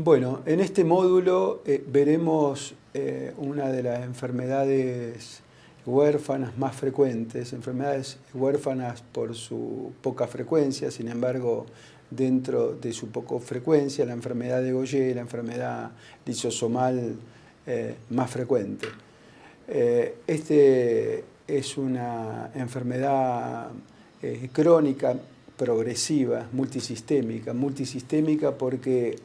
Bueno, en este módulo veremos una de las enfermedades huérfanas más frecuentes, enfermedades huérfanas por su poca frecuencia, sin embargo, dentro de su poca frecuencia, la enfermedad de Gaucher, la enfermedad lisosomal más frecuente. Este es una enfermedad crónica, progresiva, multisistémica porque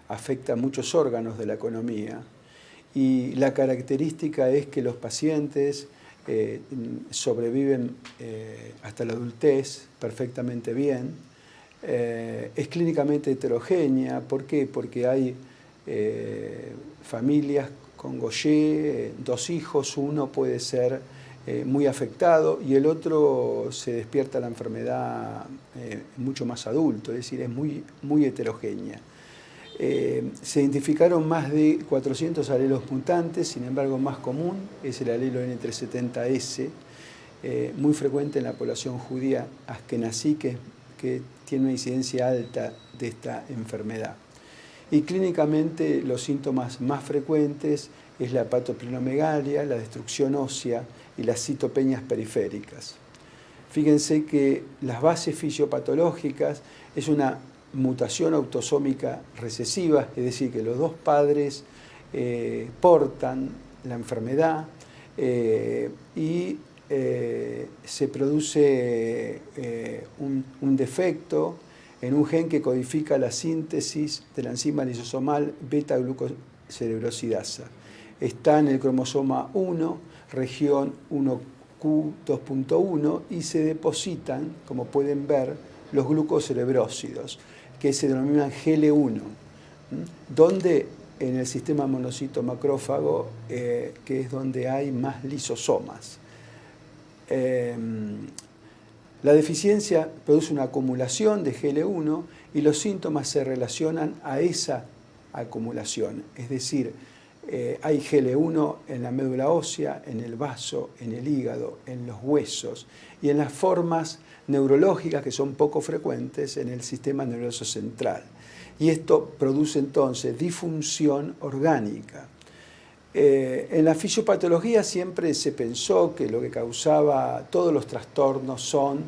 afecta a muchos órganos de la economía, y la característica es que los pacientes sobreviven hasta la adultez perfectamente bien. Es clínicamente heterogénea. ¿Por qué? Porque hay familias con Gaucher, dos hijos, uno puede ser muy afectado y el otro se despierta la enfermedad mucho más adulto, es decir, es muy heterogénea. Se identificaron más de 400 alelos mutantes, sin embargo más común es el alelo N370S, muy frecuente en la población judía askenazí, que tiene una incidencia alta de esta enfermedad. Y clínicamente los síntomas más frecuentes es la hepatosplenomegalia, la destrucción ósea y las citopenias periféricas. Fíjense que las bases fisiopatológicas es una mutación autosómica recesiva, es decir, que los dos padres portan la enfermedad y se produce un defecto en un gen que codifica la síntesis de la enzima lisosomal beta-glucocerebrosidasa. Está en el cromosoma 1, región 1q2.1, y se depositan, como pueden ver, los glucocerebrósidos, que se denominan GL1, donde en el sistema monocito macrófago, que es donde hay más lisosomas. La deficiencia produce una acumulación de GL1 y los síntomas se relacionan a esa acumulación. Es decir, hay GL1 en la médula ósea, en el vaso, en el hígado, en los huesos y en las formas neurológicas que son poco frecuentes en el sistema nervioso central. Y esto produce entonces disfunción orgánica. En la fisiopatología siempre se pensó que lo que causaba todos los trastornos son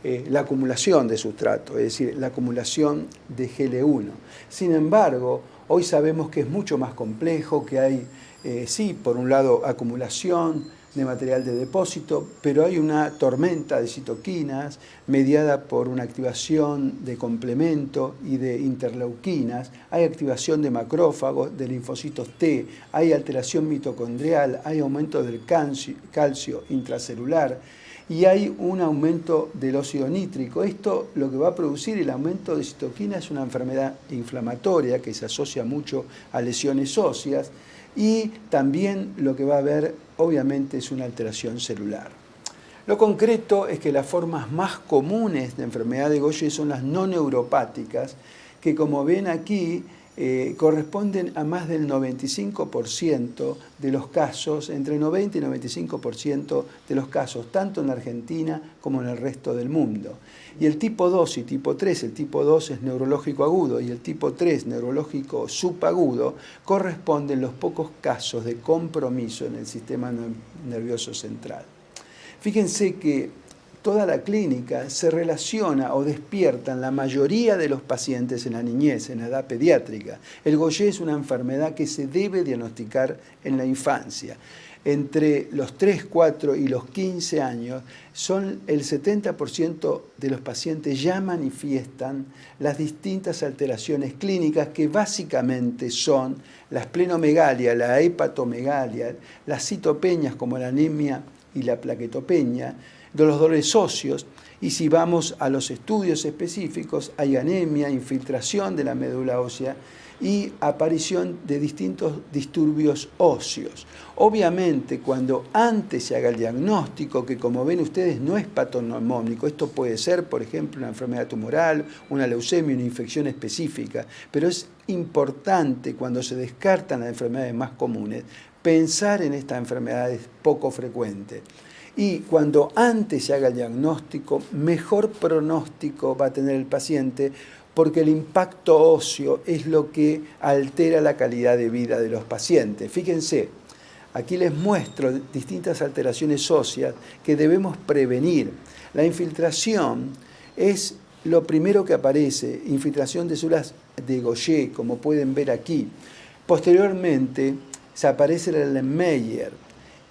la acumulación de sustrato, es decir, la acumulación de GL1. Sin embargo, hoy sabemos que es mucho más complejo, que hay, sí, por un lado, acumulación de material de depósito, pero hay una tormenta de citoquinas mediada por una activación de complemento y de interleuquinas, hay activación de macrófagos, de linfocitos T, hay alteración mitocondrial, hay aumento del calcio intracelular y hay un aumento del óxido nítrico. Esto lo que va a producir el aumento de citoquina es una enfermedad inflamatoria que se asocia mucho a lesiones óseas, y también lo que va a haber, obviamente, es una alteración celular. Lo concreto es que las formas más comunes de enfermedad de Gaucher son las no neuropáticas, que como ven aquí, corresponden a más del 95% de los casos, entre 90 y 95% de los casos, tanto en Argentina como en el resto del mundo. Y el tipo 2 y tipo 3, el tipo 2 es neurológico agudo y el tipo 3 neurológico subagudo, corresponden los pocos casos de compromiso en el sistema nervioso central. Fíjense que toda la clínica se relaciona o despierta en la mayoría de los pacientes en la niñez, en la edad pediátrica. El Gaucher es una enfermedad que se debe diagnosticar en la infancia. Entre los 3, 4 y los 15 años, el 70% de los pacientes ya manifiestan las distintas alteraciones clínicas que básicamente son la esplenomegalia, la hepatomegalia, las citopenias como la anemia y la plaquetopenia, de los dolores óseos, y si vamos a los estudios específicos, hay anemia, infiltración de la médula ósea y aparición de distintos disturbios óseos. Obviamente, cuando antes se haga el diagnóstico, que como ven ustedes no es patognomónico, esto puede ser, por ejemplo, una enfermedad tumoral, una leucemia, una infección específica, pero es importante cuando se descartan las enfermedades más comunes, pensar en estas enfermedades poco frecuentes. Y cuando antes se haga el diagnóstico, mejor pronóstico va a tener el paciente, porque el impacto óseo es lo que altera la calidad de vida de los pacientes. Fíjense, aquí les muestro distintas alteraciones óseas que debemos prevenir. La infiltración es lo primero que aparece, infiltración de células de Gaucher, como pueden ver aquí. Posteriormente se aparece el Erlenmeyer.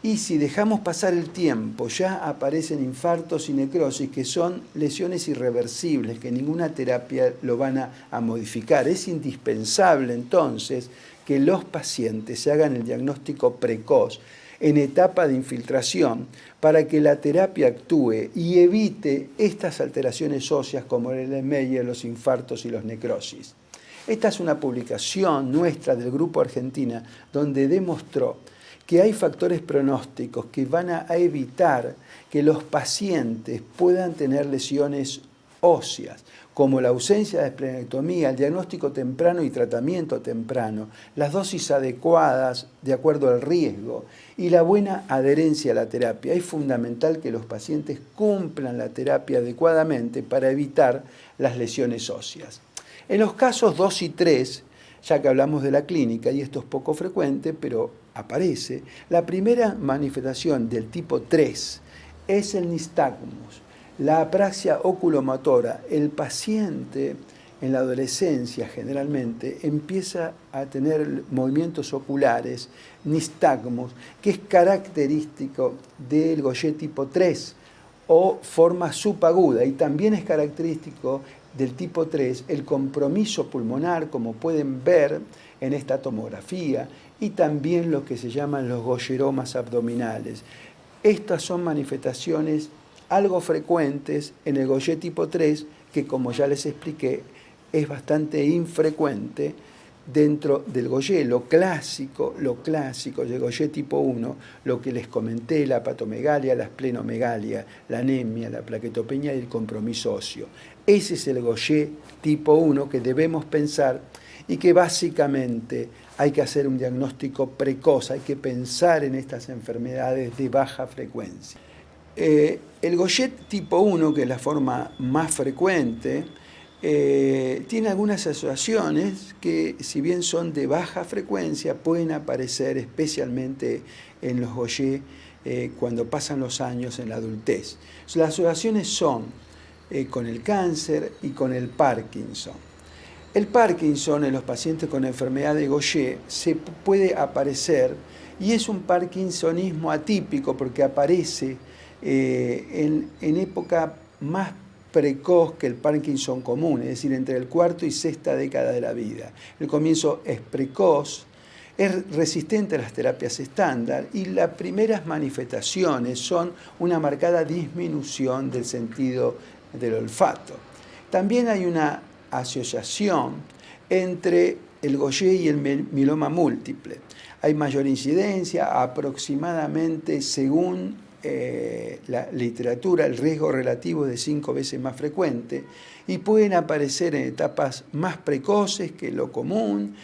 Y si dejamos pasar el tiempo, ya aparecen infartos y necrosis, que son lesiones irreversibles, que ninguna terapia lo van a modificar. Es indispensable entonces que los pacientes se hagan el diagnóstico precoz en etapa de infiltración para que la terapia actúe y evite estas alteraciones óseas como el Erlenmeyer, los infartos y los necrosis. Esta es una publicación nuestra del Grupo Argentina donde demostró que hay factores pronósticos que van a evitar que los pacientes puedan tener lesiones óseas, como la ausencia de esplenectomía, el diagnóstico temprano y tratamiento temprano, las dosis adecuadas de acuerdo al riesgo y la buena adherencia a la terapia. Es fundamental que los pacientes cumplan la terapia adecuadamente para evitar las lesiones óseas. En los casos 2 y 3, ya que hablamos de la clínica, y esto es poco frecuente, pero aparece, la primera manifestación del tipo 3 es el nistagmus, la apraxia oculomotora. El paciente en la adolescencia generalmente empieza a tener movimientos oculares, nistagmus, que es característico del Gaucher tipo 3 o forma subaguda, y también es característico del tipo 3 el compromiso pulmonar, como pueden ver en esta tomografía, y también lo que se llaman los gaucheromas abdominales. Estas son manifestaciones algo frecuentes en el Gaucher tipo 3, que como ya les expliqué, es bastante infrecuente dentro del Gaucher. Lo clásico del Gaucher tipo 1, lo que les comenté, la hepatomegalia, la esplenomegalia, la anemia, la plaquetopenia y el compromiso óseo. Ese es el Gaucher tipo 1 que debemos pensar y que básicamente hay que hacer un diagnóstico precoz, hay que pensar en estas enfermedades de baja frecuencia. El Gaucher tipo 1, que es la forma más frecuente, tiene algunas asociaciones que, si bien son de baja frecuencia, pueden aparecer especialmente en los Gaucher cuando pasan los años en la adultez. Las asociaciones son con el cáncer y con el Parkinson. El Parkinson en los pacientes con enfermedad de Gaucher se puede aparecer, y es un parkinsonismo atípico porque aparece en época más precoz que el Parkinson común, es decir, entre el cuarto y sexta década de la vida. El comienzo es precoz, es resistente a las terapias estándar, y las primeras manifestaciones son una marcada disminución del sentido del olfato. También hay una asociación entre el Gaucher y el mieloma múltiple. Hay mayor incidencia, aproximadamente, según la literatura, el riesgo relativo es de 5 veces más frecuente, y pueden aparecer en etapas más precoces que lo común,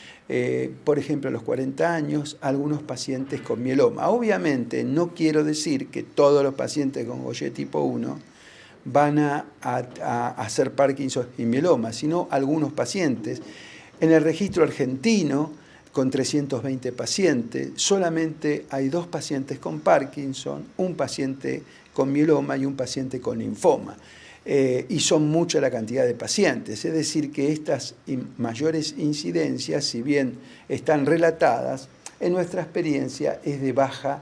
por ejemplo a los 40 años, algunos pacientes con mieloma. Obviamente no quiero decir que todos los pacientes con Gaucher tipo 1 van a hacer Parkinson y mieloma, sino algunos pacientes. En el registro argentino, con 320 pacientes, solamente hay 2 pacientes con Parkinson, un paciente con mieloma y un paciente con linfoma. Y son mucha la cantidad de pacientes, es decir, que estas mayores incidencias, si bien están relatadas, en nuestra experiencia es de baja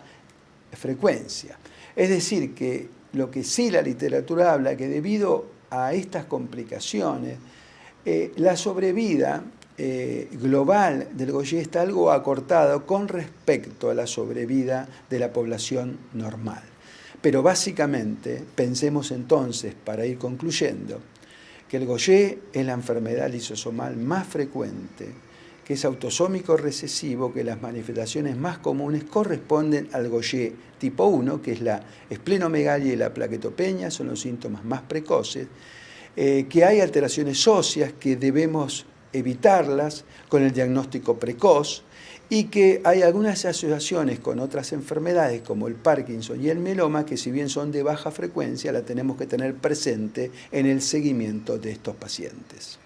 frecuencia. Es decir, que lo que sí la literatura habla, que debido a estas complicaciones, la sobrevida global del Gaucher está algo acortado con respecto a la sobrevida de la población normal. Pero básicamente, pensemos entonces, para ir concluyendo, que el Gaucher es la enfermedad lisosomal más frecuente, que es autosómico recesivo, que las manifestaciones más comunes corresponden al Gaucher tipo 1, que es la esplenomegalia y la plaquetopenia, son los síntomas más precoces, que hay alteraciones óseas que debemos evitarlas con el diagnóstico precoz, y que hay algunas asociaciones con otras enfermedades como el Parkinson y el mieloma que, si bien son de baja frecuencia, la tenemos que tener presente en el seguimiento de estos pacientes.